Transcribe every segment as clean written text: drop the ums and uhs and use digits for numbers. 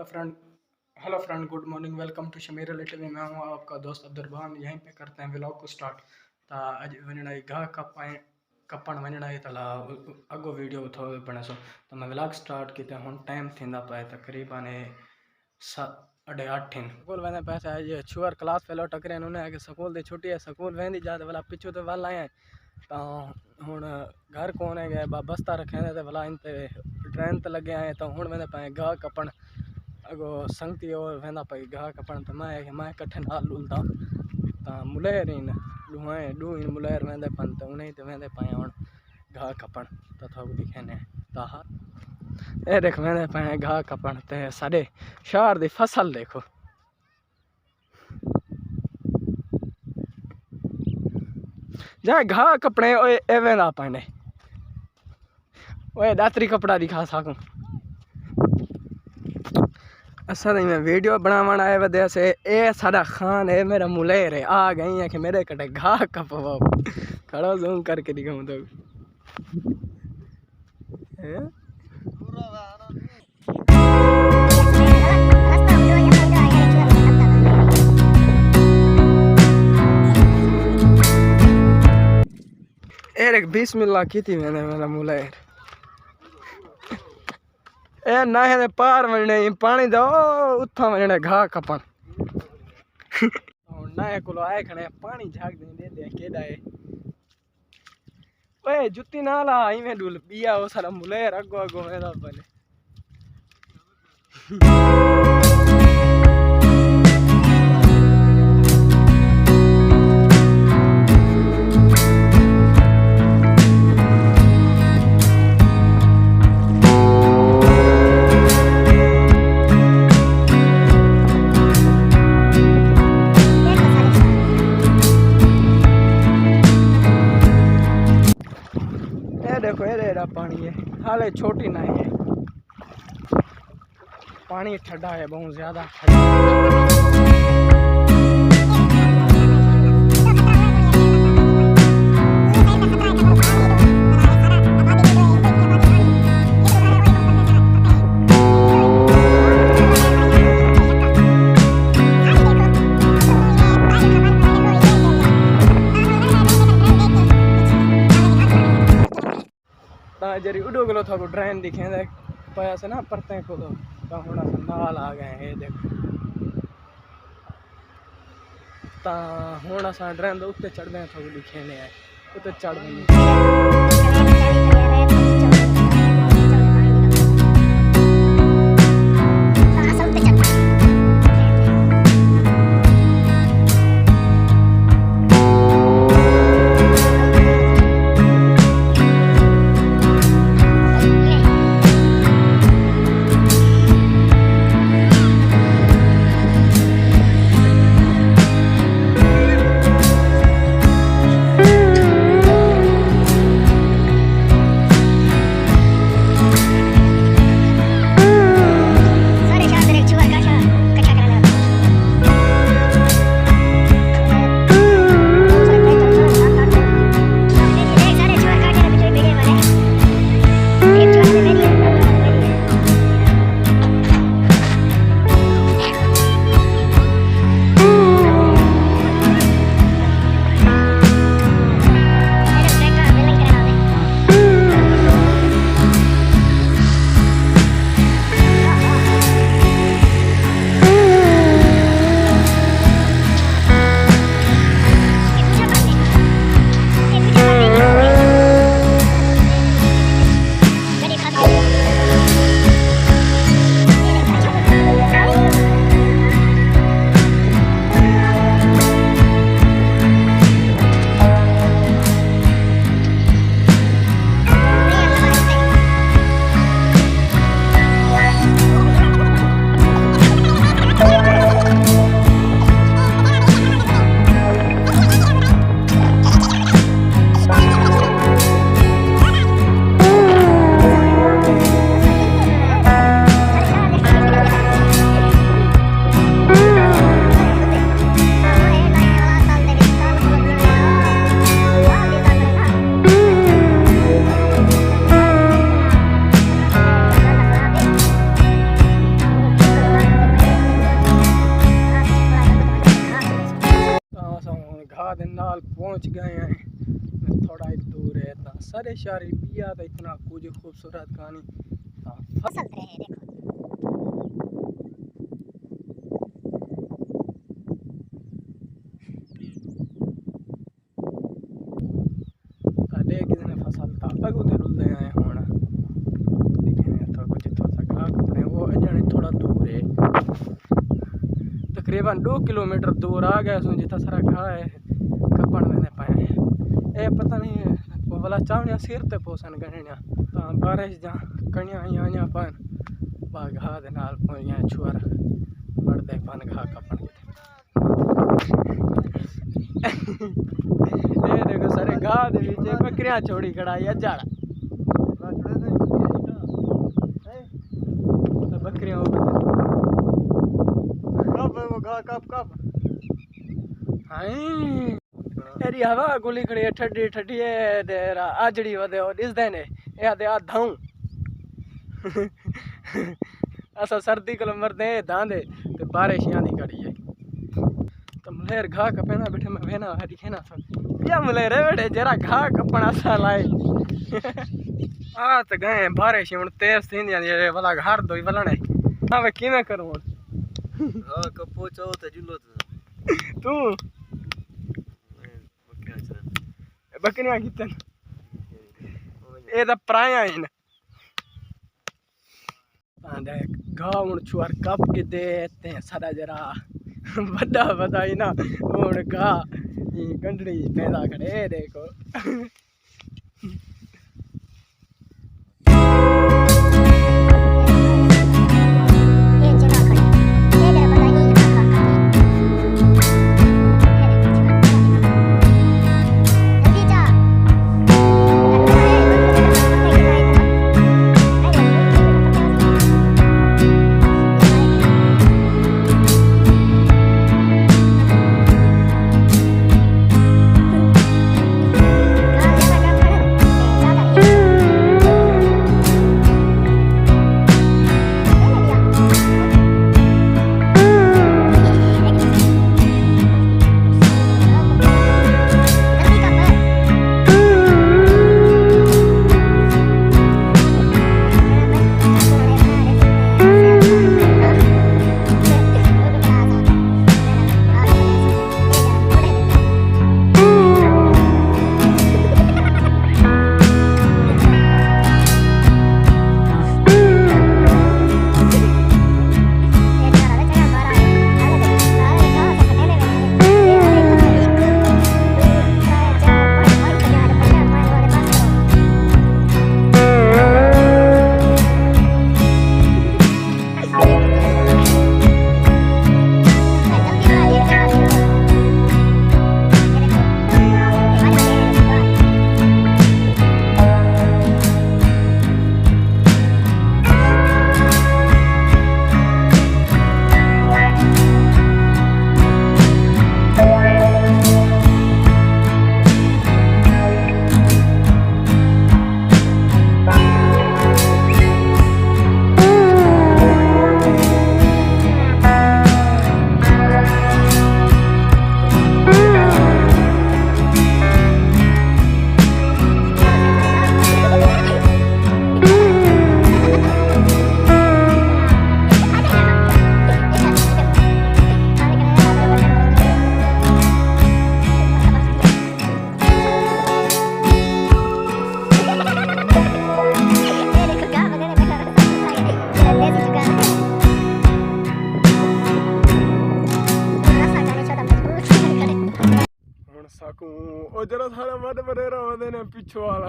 Friend hello friend, good morning. Welcome to Shamir little. मैं हूँ आपका दोस्त अब्दुलरहमान। यहीं पे करते हैं व्लॉग को स्टार्ट। ता अज वञणा घाह कपण वञणा है तला अगो वीडियो थो बने सो तो मैं व्लॉग स्टार्ट किया हूँ। टाइम थींदा पे तकरीबन 8:30 स्कूल वेंदे पैसे अज छुअर क्लास फेलो टकरे उन्हें आके स्कूल की छुट्टी है। स्कूल वेंदी जा भला पिछू तो वल आए तो हूँ घर कौन है गए बस्ता रखे तो भला इन ट्रेन तो लगे आए तो हूँ वेंदे पे घाह कपण अगो संगती और वेंदा पई घाह कपण तो मैं कट्ठे नाल लुलदा तो Muler in do in Muler वेंदे पन तो उन्हें तो वेंदे पाए हूँ घाह कपण तो थोक दिखेने ताहा ए देख वेंदे पाए घाह कपण ते साडे शहर दी फसल देखो। जा घाह कपड़े ओए ए वेंदा पाने ओए दातरी कपड़ा दिखा सकूं असल में वीडियो बनावन आए वजह से ए सारा खान है मेरा मुलेर है आ गई है कि मेरे कटे घाह कपवा खड़ा जूम करके दिखाऊं तो एक बिस्मिल्लाह की थी मैंने मेरा मुलेर ए ना है पार वने पानी दो उथा वने घाह कपन ना को आए खने पानी झाग दे केदा है ओए जुत्ती ना ला इवें डुल बिया ओ सारा मुलेर अगो अगो वेदा बने देखो ये पानी है हाले छोटी ना है पानी ठंडा है बहुत ज्यादा जरी उडो गलो था ड्रेन दिखे पाया से ना परते को तो हूँ नाल आ गए ये देखो तो हूँ असा ड्रेन उत्ते चढ़ते थोड़ा दिखे ने उत्ते चढ़ घाह दे नाल पहुंच गए हैं। थोड़ा एक दूर है ता सारे शारी बिया दा इतना कुछ खूबसूरत कहानी फसल रहे हैं। देखो देख कितने फसल था अगू ते रुलदे आए हुण दिखने तो कुछ थोड़ा घाह कपने वो जाने थोड़ा दूर है, तकरीबन 2 किलोमीटर दूर आ गए सो जितना सारा घाह है कपन मैंने पाए हैं। ए पता नहीं वो वाला चावनिया सिर ते पोसन गणिया ता बारिश जा कणिया आया पान बा घाह दे नाल पहुंच गए छुआर बड़दे पान घाह कपन ए देखो सारे घाह दे विच बकरियां छोड़ी खड़ाई अजाड़ा बकरियां कब हाय एरी हवा गोली खड़ी है ठड्डी ठड्डी है तेरा आजड़ी वदे ओ दिसदे ने ए आदे आ धाऊं असा सर्दी को मरदे दांदे ते बारिश आंदी खड़ी है तो मलेर घाह कपना बैठे मैं वेना हरी खेना था या मलेर बैठे जरा घाह कपना सा लाए आ तो गए बारिश हुन तेज थींदी आंदी वाला घर दोई वलणे हां वे किवें करूं हां कपो चाहो ते जुलो तू बकरियां कितन ए दा प्राया इन आंदे गांव हुन छुआर कप के देते सारा जरा बड़ा बड़ा इना हुन गा ई गंडड़ी पैदा करे देखो ओ जरा थारा मड बरेरा होंदे ने पिछो वाला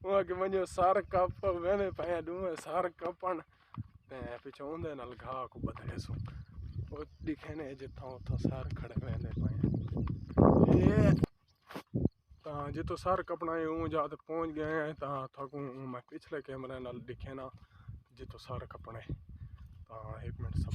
वो के मजो सार कप वेने पाया दूं सार कपन ते पिछो होंदे नाल घाह को बदले सो ओ दिखे ने जिथा उथा सार खड़े वेंदे पाए ये ता जितो सार कपना हूं जाते पहुंच गए हैं ता थकू मैं पिछले कैमरे नाल दिखे ना जितो सार कपने ता 1 मिनट सब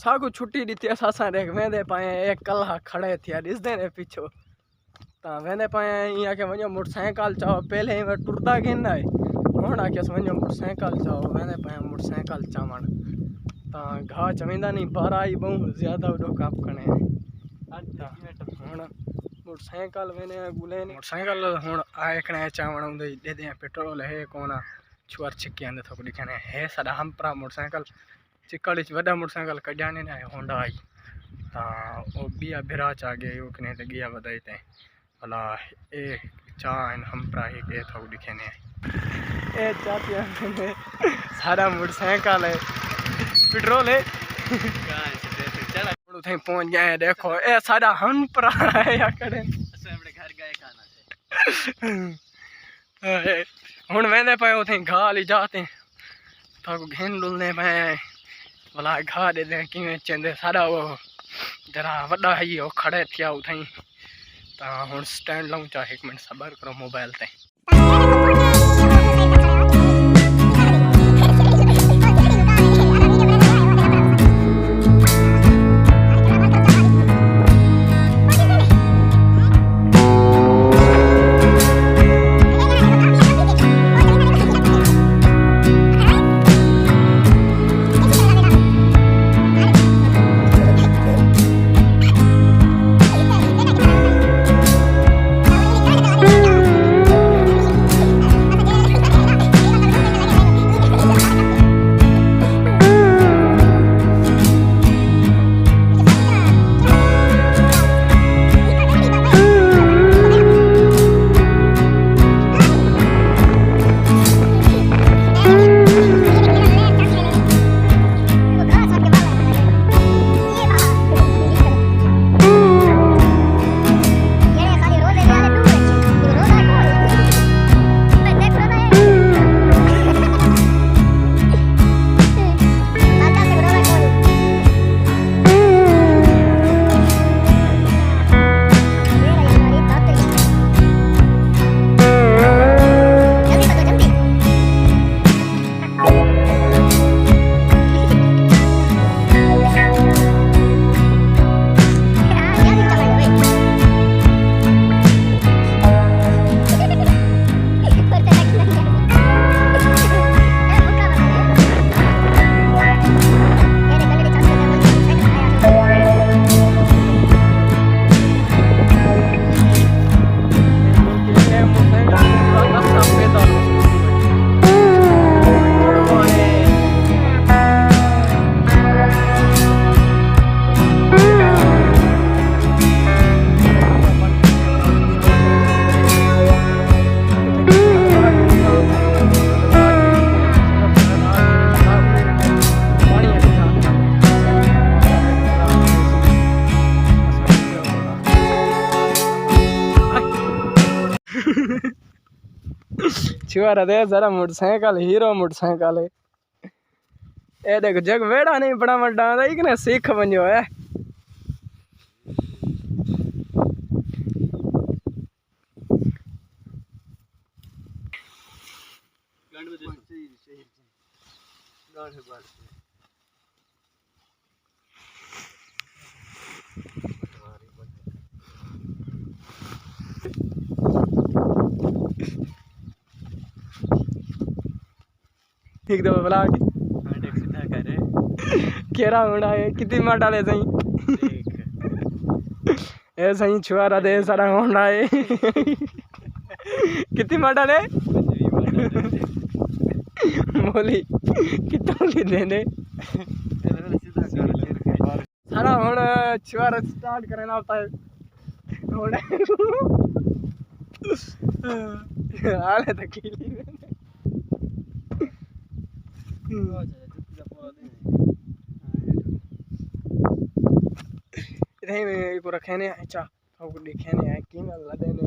सागू छुट्टी दी असा देख वेंदे पाए एक कल्हा खड़े थिया दिसदे ने पिछो ता वेंदे पाए इं आके वञो मोटरसाइकिल चाओ पहले में टुरदा गिन है हुण आके वञो मोटरसाइकिल चाओ वेंदे पाए मोटरसाइकिल चावण ता घा चवेंदा नहीं बारा ही बहु ज्यादा उडो काप कने हुण मोटरसाइकिल वेने गुले मोटरसाइकिल हुण आए कने चावण उंदे दे दे पेट्रोल है कोना छुआर छिक्के अंदर थोक दिखने है साडा हमपरा मोटरसाइकिल चिकड़ी वड्डा मोटरसाइकिल कढाने ना होंडा आई ता ओ बिया बिराच आ गए ओ कने ते गया वदाई ते भला ए चा इन हमपरा ही के थोक दिखने ए चातिया सारा मोटरसाइकिल है पेट्रोल है चला उथे पहुंच गए देखो ए सारा हमपरा है या करे असे हमरे घर गए खाना से हुन वेंदे पे उथे घा ली जाते थोक घेन डुलने पे भला घा दे दे किवें चंदे सारा वो जरा वड्डा है वो खड़े थिया उथई ता हुन स्टैंड लाऊं चा 1 मिनट सबर करो मोबाइल ते छुआरा दे जरा मोटरसाइकिल हीरो मोटरसाइकिल है ए देख जग वेड़ा नहीं बड़ा वड्डा दा इकने सीख वञो है ठीक दो बला सीधा करे केरा होना है कितनी मार डाले सही ए सही छुआरा दे सारा होना है कितनी मार डाले बोली कितों की देने सारा होना छुआरा स्टार्ट करना होता है होना हाले तक कीली इधर में पूरा खेने अच्छा तो दिखेने है कि ना लदेने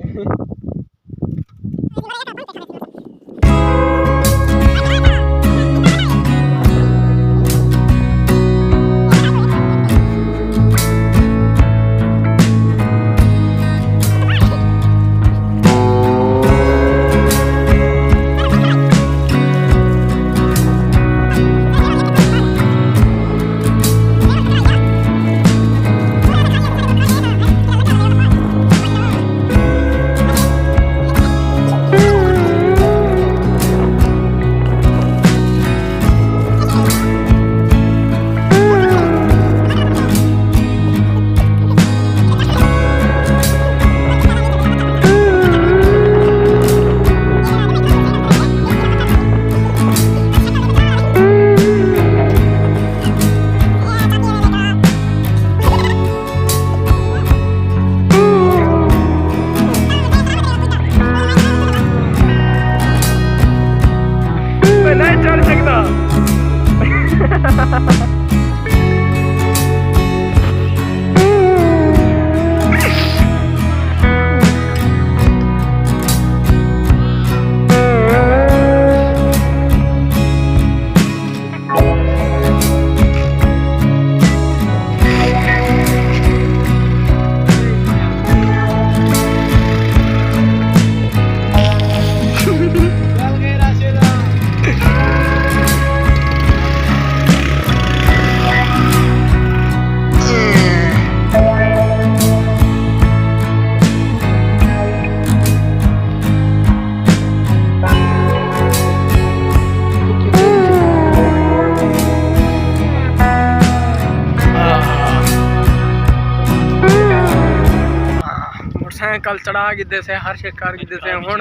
हैं कल चढ़ा गिदे से हर शे कर गिदे से हुन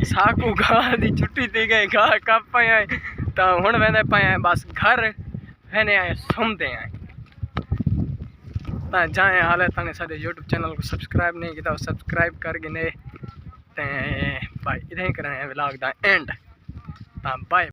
साकू गाह दी छुट्टी थी गई गाह कप पाया तो हुन वेंदे पाए बस घर वेने आए सुमदे आए ता जाए हाले तने साडे यूट्यूब चैनल को सब्सक्राइब नहीं किया सब्सक्राइब कर गिने ते भाई इधे कराए व्लॉग दा एंड ता बाय।